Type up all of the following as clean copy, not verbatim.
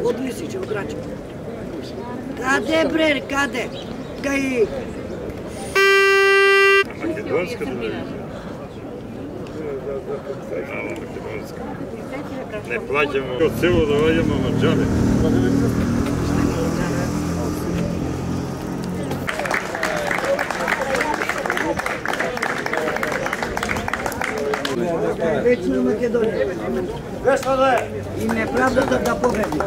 Od Lisića, od Rača. Kade bre, kade? Kaj... Makedonska televizija. Bravo, makedonska. Ne plaćamo od celo da valjamo Mađare. Вечно Македонија. И неправдата да победи.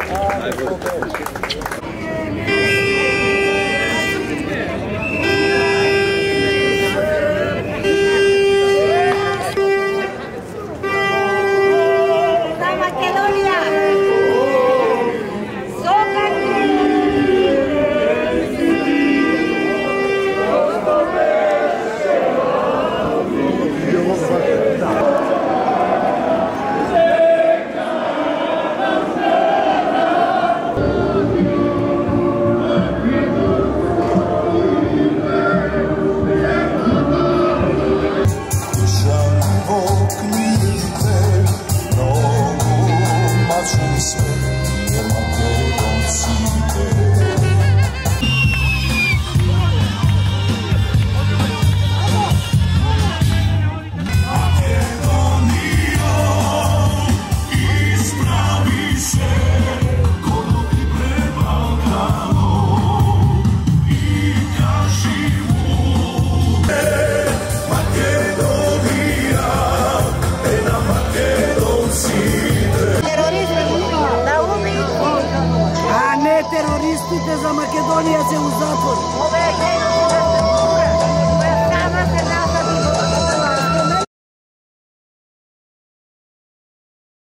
Терористите за Македонија се у затвор.